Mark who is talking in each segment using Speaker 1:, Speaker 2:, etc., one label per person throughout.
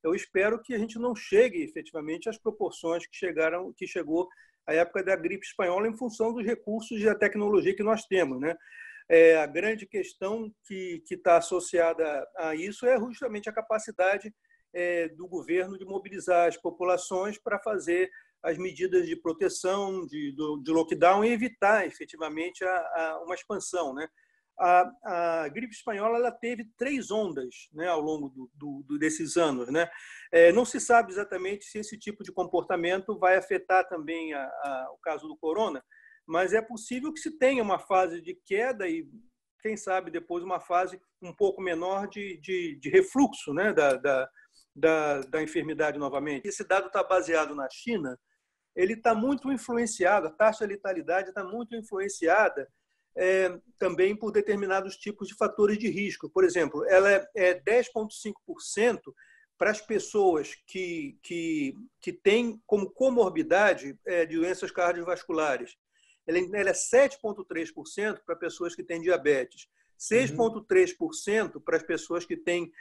Speaker 1: eu espero que a gente não chegue efetivamente às proporções que chegou a época da gripe espanhola em função dos recursos e da tecnologia que nós temos, né? A grande questão que está associada a isso é justamente a capacidade do governo de mobilizar as populações para fazer as medidas de proteção, de lockdown e evitar efetivamente uma expansão, né? A gripe espanhola ela teve 3 ondas, né, ao longo desses anos, né? Não se sabe exatamente se esse tipo de comportamento vai afetar também o caso do corona, mas é possível que se tenha uma fase de queda e, quem sabe, depois uma fase um pouco menor de refluxo, né, da enfermidade novamente. Esse dado está baseado na China, ele está muito influenciado, a taxa de letalidade está muito influenciada também por determinados tipos de fatores de risco. Por exemplo, ela é 10,5% para as pessoas que têm como comorbidade doenças cardiovasculares. Ela é 7,3% para pessoas que têm diabetes, 6,3% para as pessoas que têm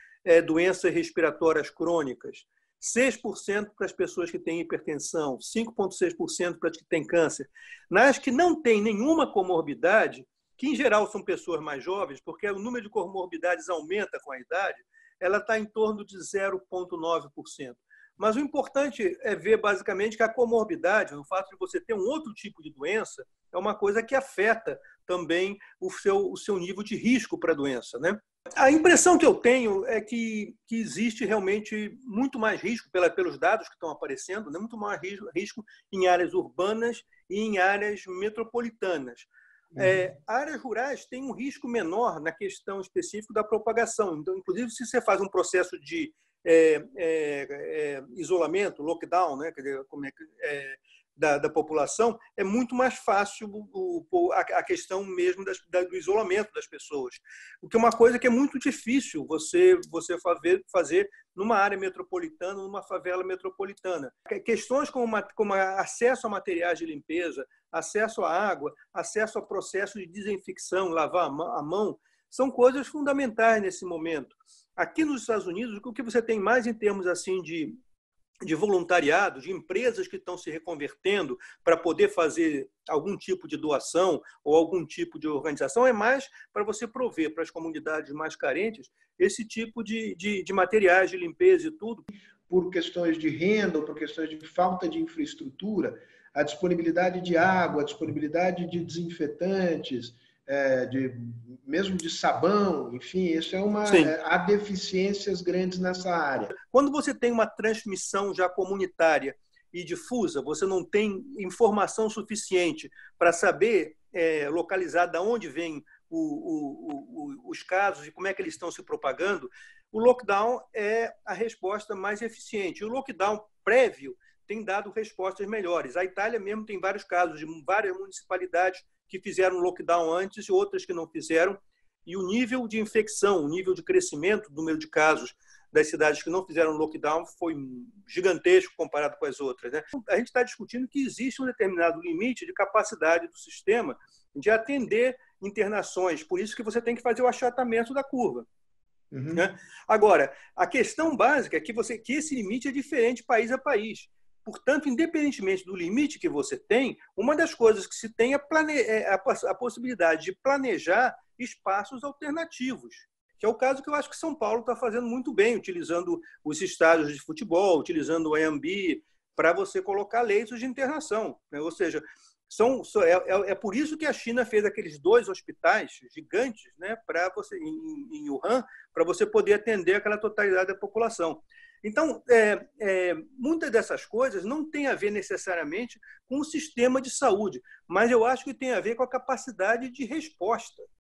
Speaker 1: doenças respiratórias crônicas, 6% para as pessoas que têm hipertensão, 5,6% para as que têm câncer. Nas que não têm nenhuma comorbidade, que em geral são pessoas mais jovens, porque o número de comorbidades aumenta com a idade, ela está em torno de 0,9%. Mas o importante é ver, basicamente, que a comorbidade, o fato de você ter um outro tipo de doença, é uma coisa que afeta também o seu nível de risco para a doença, né? A impressão que eu tenho é que existe realmente muito mais risco, pelos dados que estão aparecendo, né? Muito mais risco em áreas urbanas e em áreas metropolitanas. Áreas rurais têm um risco menor na questão específica da propagação. Então, inclusive, se você faz um processo de isolamento, lockdown, né? Quer dizer, da população, é muito mais fácil a questão mesmo do isolamento das pessoas. O que é uma coisa que é muito difícil você fazer numa área metropolitana, numa favela metropolitana. Questões como acesso a materiais de limpeza, acesso à água, acesso a processo de desinfecção, lavar a mão, são coisas fundamentais nesse momento. Aqui nos Estados Unidos, o que você tem mais em termos assim de voluntariado, de empresas que estão se reconvertendo para poder fazer algum tipo de doação ou algum tipo de organização, é mais para você prover para as comunidades mais carentes esse tipo de materiais de limpeza e tudo.
Speaker 2: Por questões de renda ou por questões de falta de infraestrutura, a disponibilidade de água, a disponibilidade de desinfetantes, mesmo de sabão, enfim, isso há deficiências grandes nessa área.
Speaker 1: Quando você tem uma transmissão já comunitária e difusa, você não tem informação suficiente para saber localizar de onde vêm os casos e como é que eles estão se propagando, o lockdown é a resposta mais eficiente. E o lockdown prévio tem dado respostas melhores. A Itália mesmo tem vários casos de várias municipalidades que fizeram lockdown antes e outras que não fizeram, e o nível de infecção, o nível de crescimento do número de casos das cidades que não fizeram lockdown foi gigantesco comparado com as outras, né? A gente está discutindo que existe um determinado limite de capacidade do sistema de atender internações, por isso que você tem que fazer o achatamento da curva. Né? Agora, a questão básica é que esse limite é diferente país a país. Portanto, independentemente do limite que você tem, uma das coisas que se tem é a possibilidade de planejar espaços alternativos, que é o caso que eu acho que São Paulo está fazendo muito bem, utilizando os estádios de futebol, utilizando o AMB para você colocar leitos de internação, né? Ou seja, é por isso que a China fez aqueles 2 hospitais gigantes, né, em Wuhan, para você poder atender aquela totalidade da população. Então, muitas dessas coisas não têm a ver necessariamente com o sistema de saúde, mas eu acho que tem a ver com a capacidade de resposta.